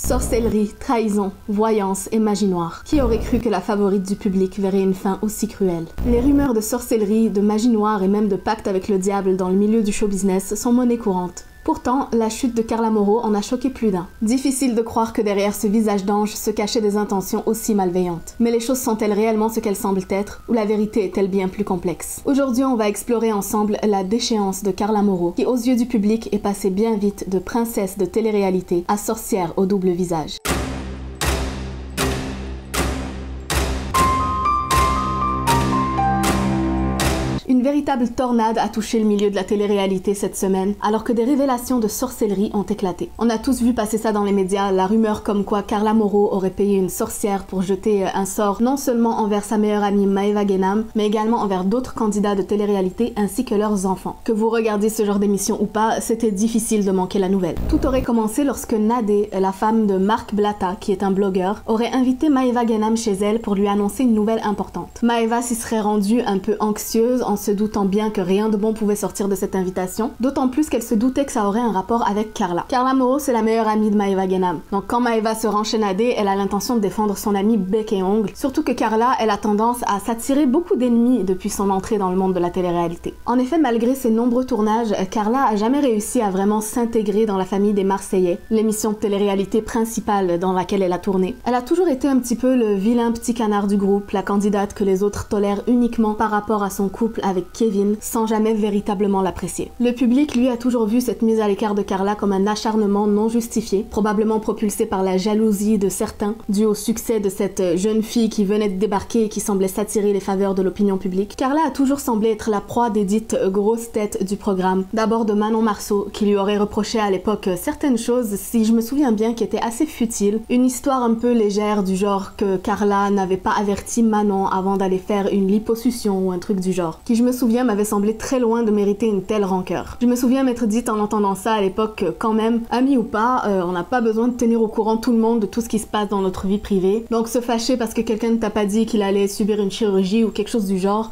Sorcellerie, trahison, voyance et magie noire. Qui aurait cru que la favorite du public verrait une fin aussi cruelle? Les rumeurs de sorcellerie, de magie noire et même de pacte avec le diable dans le milieu du show business sont monnaie courante. Pourtant, la chute de Carla Mauro en a choqué plus d'un. Difficile de croire que derrière ce visage d'ange se cachaient des intentions aussi malveillantes. Mais les choses sont-elles réellement ce qu'elles semblent être, ou la vérité est-elle bien plus complexe? Aujourd'hui, on va explorer ensemble la déchéance de Carla Mauro, qui aux yeux du public est passée bien vite de princesse de télé-réalité à sorcière au double visage. Une véritable tornade a touché le milieu de la télé-réalité cette semaine, alors que des révélations de sorcellerie ont éclaté. On a tous vu passer ça dans les médias, la rumeur comme quoi Carla Mauro aurait payé une sorcière pour jeter un sort non seulement envers sa meilleure amie Maeva Guénam, mais également envers d'autres candidats de télé-réalité ainsi que leurs enfants. Que vous regardiez ce genre d'émission ou pas, c'était difficile de manquer la nouvelle. Tout aurait commencé lorsque Nadé, la femme de Marc Blatta, qui est un blogueur, aurait invité Maeva Guénam chez elle pour lui annoncer une nouvelle importante. Maeva s'y serait rendue un peu anxieuse en se doutant bien que rien de bon pouvait sortir de cette invitation, d'autant plus qu'elle se doutait que ça aurait un rapport avec Carla. Carla Mauro, c'est la meilleure amie de Maeva Guénam. Donc quand Maeva se rend chez Nadé, elle a l'intention de défendre son amie bec et ongle, surtout que Carla, elle a tendance à s'attirer beaucoup d'ennemis depuis son entrée dans le monde de la télé-réalité. En effet, malgré ses nombreux tournages, Carla a jamais réussi à vraiment s'intégrer dans la famille des Marseillais, l'émission de télé-réalité principale dans laquelle elle a tourné. Elle a toujours été un petit peu le vilain petit canard du groupe, la candidate que les autres tolèrent uniquement par rapport à son couple avec Kevin, sans jamais véritablement l'apprécier. Le public, lui, a toujours vu cette mise à l'écart de Carla comme un acharnement non justifié, probablement propulsé par la jalousie de certains, dû au succès de cette jeune fille qui venait de débarquer et qui semblait s'attirer les faveurs de l'opinion publique. Carla a toujours semblé être la proie des dites grosses têtes du programme, d'abord de Manon Marceau, qui lui aurait reproché à l'époque certaines choses, si je me souviens bien, qui étaient assez futiles. Une histoire un peu légère du genre que Carla n'avait pas averti Manon avant d'aller faire une liposuction ou un truc du genre, qui je me souviens m'avait semblé très loin de mériter une telle rancœur. Je me souviens m'être dit en entendant ça à l'époque que quand même, amis ou pas, on n'a pas besoin de tenir au courant tout le monde de tout ce qui se passe dans notre vie privée. Donc se fâcher parce que quelqu'un ne t'a pas dit qu'il allait subir une chirurgie ou quelque chose du genre,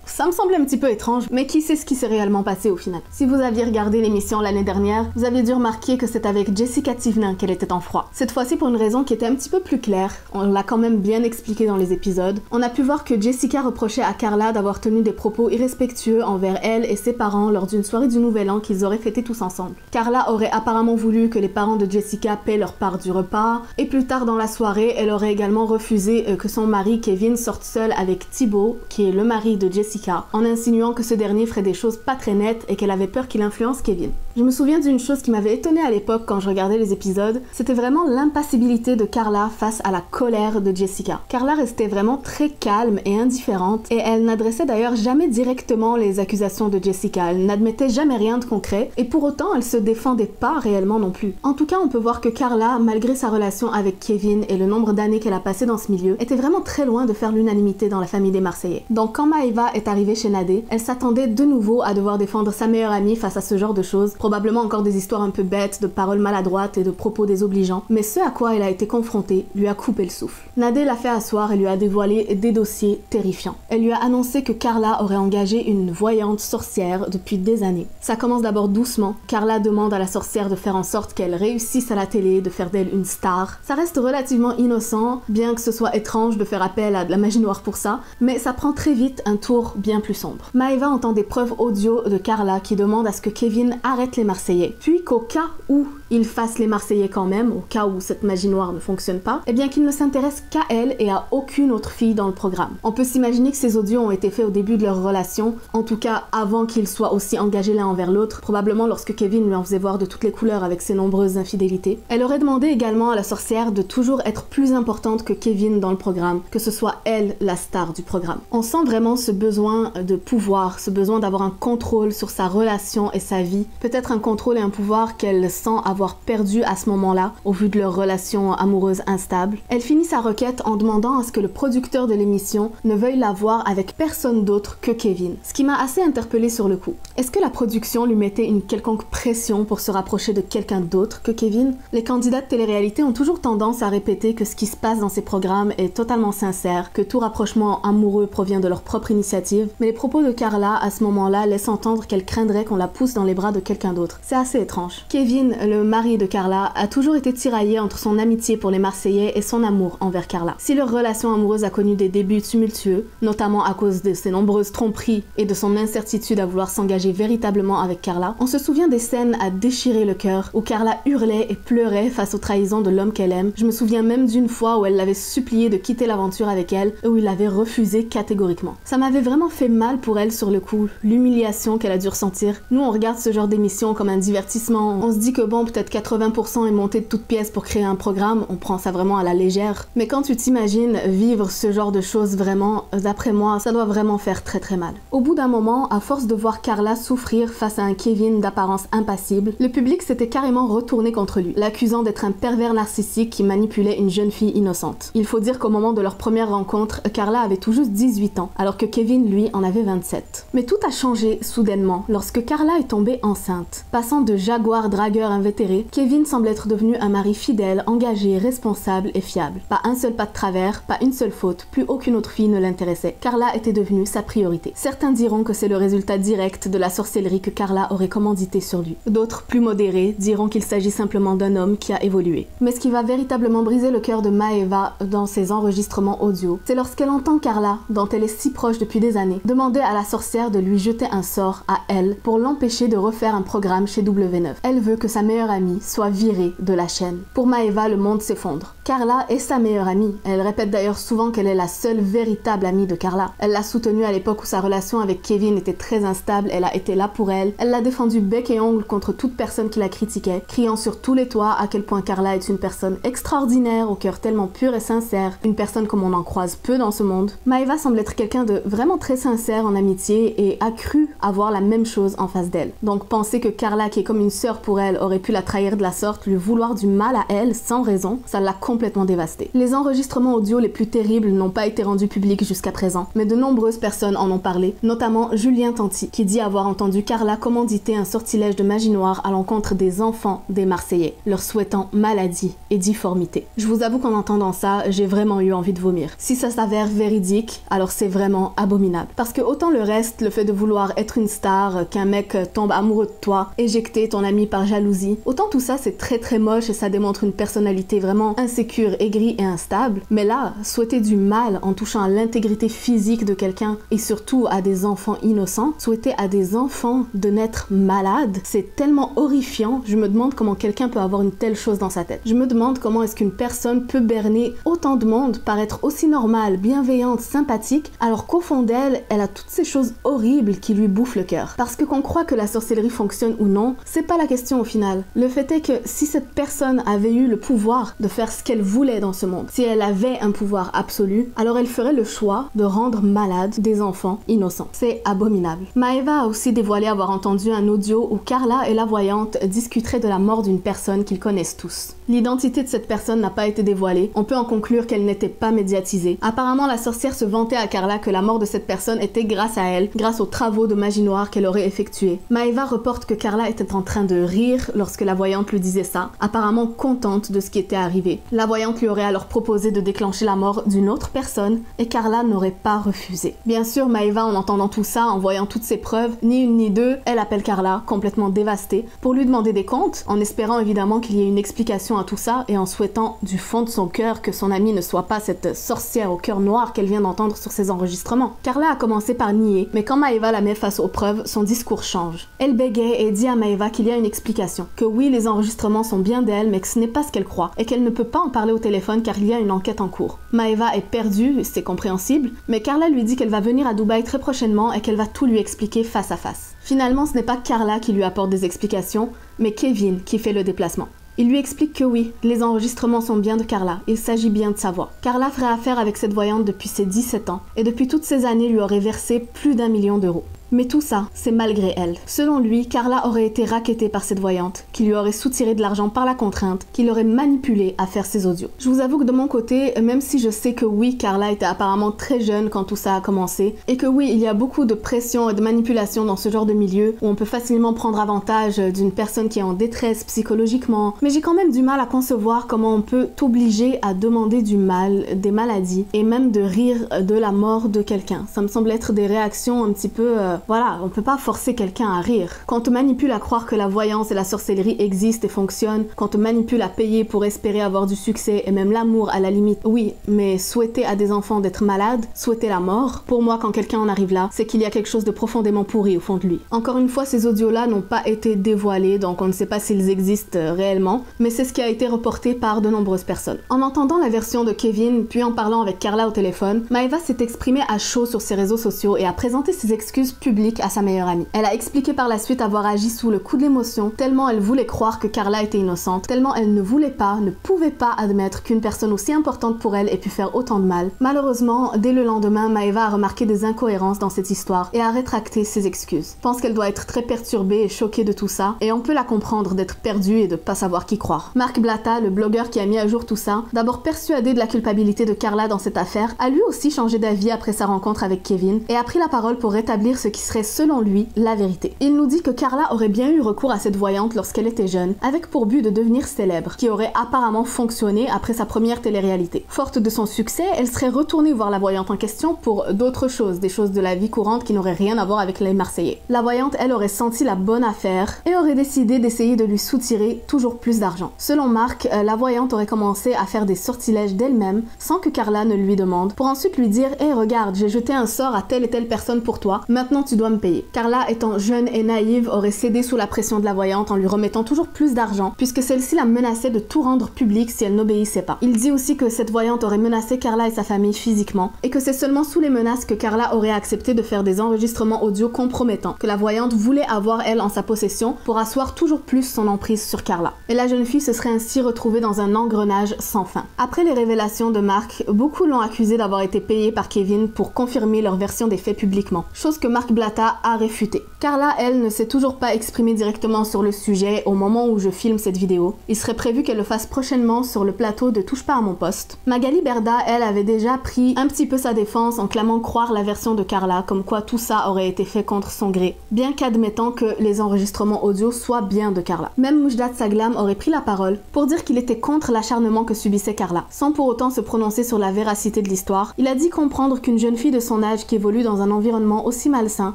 ça me semblait un petit peu étrange, mais qui sait ce qui s'est réellement passé au final. Si vous aviez regardé l'émission l'année dernière, vous aviez dû remarquer que c'est avec Jessica Thivenin qu'elle était en froid. Cette fois-ci pour une raison qui était un petit peu plus claire, on l'a quand même bien expliqué dans les épisodes. On a pu voir que Jessica reprochait à Carla d'avoir tenu des propos irrespectueux envers elle et ses parents lors d'une soirée du Nouvel An qu'ils auraient fêté tous ensemble. Carla aurait apparemment voulu que les parents de Jessica paient leur part du repas, et plus tard dans la soirée, elle aurait également refusé que son mari Kevin sorte seul avec Thibaut, qui est le mari de Jessica, en insinuant que ce dernier ferait des choses pas très nettes et qu'elle avait peur qu'il influence Kevin. Je me souviens d'une chose qui m'avait étonnée à l'époque quand je regardais les épisodes, c'était vraiment l'impassibilité de Carla face à la colère de Jessica. Carla restait vraiment très calme et indifférente, et elle n'adressait d'ailleurs jamais directement les accusations de Jessica, elle n'admettait jamais rien de concret, et pour autant elle se défendait pas réellement non plus. En tout cas, on peut voir que Carla, malgré sa relation avec Kevin et le nombre d'années qu'elle a passé dans ce milieu, était vraiment très loin de faire l'unanimité dans la famille des Marseillais. Donc quand Maeva est arrivée chez Nadé, elle s'attendait de nouveau à devoir défendre sa meilleure amie face à ce genre de choses, probablement encore des histoires un peu bêtes, de paroles maladroites et de propos désobligeants, mais ce à quoi elle a été confrontée lui a coupé le souffle. Nadé l'a fait asseoir et lui a dévoilé des dossiers terrifiants. Elle lui a annoncé que Carla aurait engagé une voyante sorcière depuis des années. Ça commence d'abord doucement. Carla demande à la sorcière de faire en sorte qu'elle réussisse à la télé, de faire d'elle une star. Ça reste relativement innocent, bien que ce soit étrange de faire appel à de la magie noire pour ça, mais ça prend très vite un tour bien plus sombre. Maeva entend des preuves audio de Carla qui demande à ce que Kevin arrête les Marseillais, puis qu'au cas où il fasse les Marseillais quand même, au cas où cette magie noire ne fonctionne pas, eh bien qu'il ne s'intéresse qu'à elle et à aucune autre fille dans le programme. On peut s'imaginer que ces audios ont été faits au début de leur relation, en tout cas avant qu'ils soient aussi engagés l'un envers l'autre, probablement lorsque Kevin lui en faisait voir de toutes les couleurs avec ses nombreuses infidélités. Elle aurait demandé également à la sorcière de toujours être plus importante que Kevin dans le programme, que ce soit elle la star du programme. On sent vraiment ce besoin de pouvoir, ce besoin d'avoir un contrôle sur sa relation et sa vie, peut-être un contrôle et un pouvoir qu'elle sent avoir perdu à ce moment-là, au vu de leur relation amoureuse instable. Elle finit sa requête en demandant à ce que le producteur de l'émission ne veuille la voir avec personne d'autre que Kevin, ce qui m'a assez interpellée sur le coup. Est-ce que la production lui mettait une quelconque pression pour se rapprocher de quelqu'un d'autre que Kevin? Les candidats de télé-réalité ont toujours tendance à répéter que ce qui se passe dans ces programmes est totalement sincère, que tout rapprochement amoureux provient de leur propre initiative, mais les propos de Carla à ce moment-là laissent entendre qu'elle craindrait qu'on la pousse dans les bras de quelqu'un d'autre. C'est assez étrange. Kevin, le mari de Carla, a toujours été tiraillé entre son amitié pour les Marseillais et son amour envers Carla. Si leur relation amoureuse a connu des débuts tumultueux, notamment à cause de ses nombreuses tromperies et de son incertitude à vouloir s'engager véritablement avec Carla, on se souvient des scènes à déchirer le cœur où Carla hurlait et pleurait face aux trahisons de l'homme qu'elle aime. Je me souviens même d'une fois où elle l'avait supplié de quitter l'aventure avec elle et où il avait refusé catégoriquement. Ça m'avait vraiment fait mal pour elle sur le coup, l'humiliation qu'elle a dû ressentir. Nous, on regarde ce genre d'émission comme un divertissement. On se dit que bon, peut-être 80% est monté de toutes pièces pour créer un programme, on prend ça vraiment à la légère. Mais quand tu t'imagines vivre ce genre de choses vraiment, d'après moi, ça doit vraiment faire très très mal. Au bout d'un moment, à force de voir Carla souffrir face à un Kevin d'apparence impassible, le public s'était carrément retourné contre lui, l'accusant d'être un pervers narcissique qui manipulait une jeune fille innocente. Il faut dire qu'au moment de leur première rencontre, Carla avait tout juste 18 ans, alors que Kevin, lui, en avait 27. Mais tout a changé soudainement lorsque Carla est tombée enceinte. Passant de jaguar dragueur invétéré, Kevin semble être devenu un mari fidèle, engagé, responsable et fiable. Pas un seul pas de travers, pas une seule faute, plus aucune autre fille ne l'intéressait. Carla était devenue sa priorité. Certains diront que c'est le résultat direct de la sorcellerie que Carla aurait commandité sur lui. D'autres, plus modérés, diront qu'il s'agit simplement d'un homme qui a évolué. Mais ce qui va véritablement briser le cœur de Maeva dans ses enregistrements audio, c'est lorsqu'elle entend Carla, dont elle est si proche depuis des années, demander à la sorcière de lui jeter un sort à elle pour l'empêcher de refaire un programme chez W9. Elle veut que sa meilleure amie soit virée de la chaîne. Pour Maeva, le monde s'effondre. Carla est sa meilleure amie. Elle répète d'ailleurs souvent qu'elle est la seule véritable amie de Carla. Elle l'a soutenue à l'époque où sa relation avec Kevin était très instable, elle a été là pour elle. Elle l'a défendue bec et ongle contre toute personne qui la critiquait, criant sur tous les toits à quel point Carla est une personne extraordinaire, au cœur tellement pur et sincère, une personne comme on en croise peu dans ce monde. Maeva semble être quelqu'un de vraiment très sincère en amitié et a cru avoir la même chose en face d'elle. Donc penser que Carla, qui est comme une sœur pour elle, aurait pu la trahir de la sorte, lui vouloir du mal à elle sans raison, ça l'a complètement dévastée. Les enregistrements audio les plus terribles n'ont pas été rendus publics jusqu'à présent, mais de nombreuses personnes en ont parlé, notamment Julien Tanti, qui dit avoir entendu Carla commanditer un sortilège de magie noire à l'encontre des enfants des Marseillais, leur souhaitant maladie et difformité. Je vous avoue qu'en entendant ça, j'ai vraiment eu envie de vomir. Si ça s'avère véridique, alors c'est vraiment abominable. Parce que autant le reste, le fait de vouloir être une star, qu'un mec tombe amoureux de toi, éjecter ton ami par jalousie, autant tout ça c'est très très moche et ça démontre une personnalité vraiment insécure, aigrie et instable. Mais là, souhaiter du mal en touchant à l'intégrité physique de quelqu'un et surtout à des enfants innocents, souhaiter à des enfants de naître malades, c'est tellement horrifiant. Je me demande comment quelqu'un peut avoir une telle chose dans sa tête. Je me demande comment est-ce qu'une personne peut berner autant de monde, paraître aussi normale, bienveillante, sympathique, alors qu'au fond d'elle, elle a toutes ces choses horribles qui lui bouffent le cœur. Parce que qu'on croit que la sorcellerie fonctionne ou non, c'est pas la question au final. Le fait est que si cette personne avait eu le pouvoir de faire ce qu'elle voulait dans ce monde, si elle avait un pouvoir absolu, alors elle ferait le choix de rendre malades des enfants innocents. C'est abominable. Maeva a aussi dévoilé avoir entendu un audio où Carla et la voyante discuteraient de la mort d'une personne qu'ils connaissent tous. L'identité de cette personne n'a pas été dévoilée, on peut en conclure qu'elle n'était pas médiatisée. Apparemment, la sorcière se vantait à Carla que la mort de cette personne était grâce à elle, grâce aux travaux de magie noire qu'elle aurait effectués. Maeva reporte que Carla était en train de rire lorsque la voyante lui disait ça, apparemment contente de ce qui était arrivé. La voyante lui aurait alors proposé de déclencher la mort d'une autre personne et Carla n'aurait pas refusé. Bien sûr, Maeva, en entendant tout ça, en voyant toutes ces preuves, ni une ni deux, elle appelle Carla, complètement dévastée, pour lui demander des comptes, en espérant évidemment qu'il y ait une explication à tout ça et en souhaitant du fond de son cœur que son amie ne soit pas cette sorcière au cœur noir qu'elle vient d'entendre sur ses enregistrements. Carla a commencé par nier, mais quand Maeva la met face aux preuves, son discours change. Elle bégaye et dit à Maeva qu'il y a une explication, que oui, les enregistrements sont bien d'elle, mais que ce n'est pas ce qu'elle croit, et qu'elle ne peut pas en parler au téléphone car il y a une enquête en cours. Maeva est perdue, c'est compréhensible, mais Carla lui dit qu'elle va venir à Dubaï très prochainement et qu'elle va tout lui expliquer face à face. Finalement, ce n'est pas Carla qui lui apporte des explications, mais Kevin qui fait le déplacement. Il lui explique que oui, les enregistrements sont bien de Carla, il s'agit bien de sa voix. Carla ferait affaire avec cette voyante depuis ses 17 ans, et depuis toutes ces années lui aurait versé plus d'1 million d'euros. Mais tout ça, c'est malgré elle. Selon lui, Carla aurait été rackettée par cette voyante, qui lui aurait soutiré de l'argent par la contrainte, qui l'aurait manipulée à faire ses audios. Je vous avoue que de mon côté, même si je sais que oui, Carla était apparemment très jeune quand tout ça a commencé, et que oui, il y a beaucoup de pression et de manipulation dans ce genre de milieu, où on peut facilement prendre avantage d'une personne qui est en détresse psychologiquement, mais j'ai quand même du mal à concevoir comment on peut t'obliger à demander du mal, des maladies, et même de rire de la mort de quelqu'un. Ça me semble être des réactions un petit peu voilà, on peut pas forcer quelqu'un à rire. Quand on te manipule à croire que la voyance et la sorcellerie existent et fonctionnent, quand on te manipule à payer pour espérer avoir du succès et même l'amour à la limite, oui, mais souhaiter à des enfants d'être malades, souhaiter la mort, pour moi quand quelqu'un en arrive là, c'est qu'il y a quelque chose de profondément pourri au fond de lui. Encore une fois, ces audios-là n'ont pas été dévoilés, donc on ne sait pas s'ils existent réellement, mais c'est ce qui a été reporté par de nombreuses personnes. En entendant la version de Kevin, puis en parlant avec Carla au téléphone, Maeva s'est exprimée à chaud sur ses réseaux sociaux et a présenté ses excuses publiques à sa meilleure amie. Elle a expliqué par la suite avoir agi sous le coup de l'émotion, tellement elle voulait croire que Carla était innocente, tellement elle ne voulait pas, ne pouvait pas admettre qu'une personne aussi importante pour elle ait pu faire autant de mal. Malheureusement, dès le lendemain, Maeva a remarqué des incohérences dans cette histoire et a rétracté ses excuses. Je pense qu'elle doit être très perturbée et choquée de tout ça, et on peut la comprendre d'être perdue et de pas savoir qui croire. Marc Blatta, le blogueur qui a mis à jour tout ça, d'abord persuadé de la culpabilité de Carla dans cette affaire, a lui aussi changé d'avis après sa rencontre avec Kevin et a pris la parole pour rétablir ce qui serait selon lui la vérité. Il nous dit que Carla aurait bien eu recours à cette voyante lorsqu'elle était jeune, avec pour but de devenir célèbre, qui aurait apparemment fonctionné après sa première télé-réalité. Forte de son succès, elle serait retournée voir la voyante en question pour d'autres choses, des choses de la vie courante qui n'auraient rien à voir avec les Marseillais. La voyante, elle, aurait senti la bonne affaire et aurait décidé d'essayer de lui soutirer toujours plus d'argent. Selon Marc, la voyante aurait commencé à faire des sortilèges d'elle-même sans que Carla ne lui demande, pour ensuite lui dire « Hey, regarde, j'ai jeté un sort à telle et telle personne pour toi, maintenant tu dois me payer. » Carla, étant jeune et naïve, aurait cédé sous la pression de la voyante en lui remettant toujours plus d'argent, puisque celle-ci la menaçait de tout rendre public si elle n'obéissait pas. Il dit aussi que cette voyante aurait menacé Carla et sa famille physiquement, et que c'est seulement sous les menaces que Carla aurait accepté de faire des enregistrements audio compromettants, que la voyante voulait avoir elle en sa possession pour asseoir toujours plus son emprise sur Carla. Et la jeune fille se serait ainsi retrouvée dans un engrenage sans fin. Après les révélations de Marc, beaucoup l'ont accusé d'avoir été payé par Kevin pour confirmer leur version des faits publiquement, chose que Marc Blatta a réfutée. Carla, elle, ne s'est toujours pas exprimée directement sur le sujet au moment où je filme cette vidéo. Il serait prévu qu'elle le fasse prochainement sur le plateau de Touche pas à mon poste. Magali Berda, elle, avait déjà pris un petit peu sa défense en clamant croire la version de Carla, comme quoi tout ça aurait été fait contre son gré, bien qu'admettant que les enregistrements audio soient bien de Carla. Même Moujdat Saglam aurait pris la parole pour dire qu'il était contre l'acharnement que subissait Carla, sans pour autant se prononcer sur la véracité de l'histoire. Il a dit comprendre qu'une jeune fille de son âge qui évolue dans un environnement aussi malsain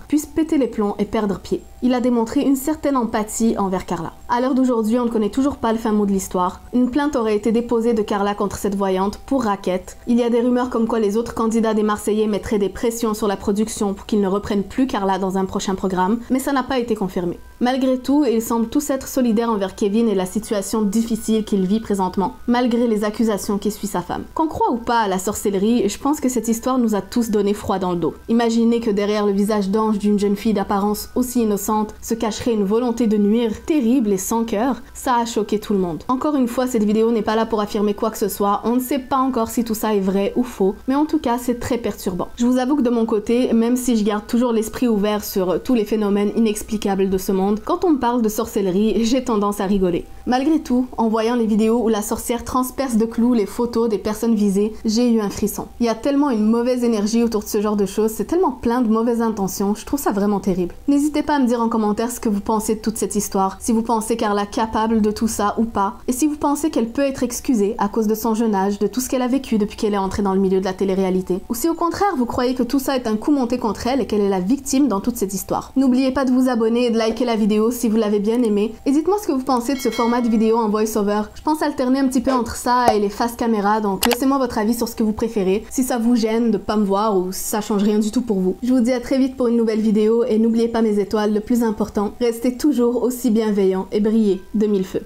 puisse péter les plombs et perdre pied. Il a démontré une certaine empathie envers Carla. À l'heure d'aujourd'hui, on ne connaît toujours pas le fin mot de l'histoire. Une plainte aurait été déposée de Carla contre cette voyante pour racket. Il y a des rumeurs comme quoi les autres candidats des Marseillais mettraient des pressions sur la production pour qu'ils ne reprennent plus Carla dans un prochain programme, mais ça n'a pas été confirmé. Malgré tout, ils semblent tous être solidaires envers Kevin et la situation difficile qu'il vit présentement, malgré les accusations qu'essuie sa femme. Qu'on croit ou pas à la sorcellerie, je pense que cette histoire nous a tous donné froid dans le dos. Imaginez que derrière le visage d'ange d'une jeune fille d'apparence aussi innocente se cacherait une volonté de nuire terrible et sans cœur, ça a choqué tout le monde. Encore une fois, cette vidéo n'est pas là pour affirmer quoi que ce soit, on ne sait pas encore si tout ça est vrai ou faux, mais en tout cas c'est très perturbant. Je vous avoue que de mon côté, même si je garde toujours l'esprit ouvert sur tous les phénomènes inexplicables de ce monde, quand on me parle de sorcellerie, j'ai tendance à rigoler. Malgré tout, en voyant les vidéos où la sorcière transperce de clous les photos des personnes visées, j'ai eu un frisson. Il y a tellement une mauvaise énergie autour de ce genre de choses, c'est tellement plein de mauvaises intentions, je trouve ça vraiment terrible. N'hésitez pas à me dire en commentaire ce que vous pensez de toute cette histoire, si vous pensez Carla capable de tout ça ou pas, et si vous pensez qu'elle peut être excusée à cause de son jeune âge, de tout ce qu'elle a vécu depuis qu'elle est entrée dans le milieu de la télé-réalité, ou si au contraire vous croyez que tout ça est un coup monté contre elle et qu'elle est la victime dans toute cette histoire. N'oubliez pas de vous abonner et de liker la vidéo si vous l'avez bien aimée, et dites-moi ce que vous pensez de ce format de vidéo en voice-over. Je pense alterner un petit peu entre ça et les face caméra, donc laissez-moi votre avis sur ce que vous préférez, si ça vous gêne de pas me voir ou si ça change rien du tout pour vous. Je vous dis à très vite pour une nouvelle vidéo et n'oubliez pas mes étoiles, le plus important, restez toujours aussi bienveillants et brillez de mille feux.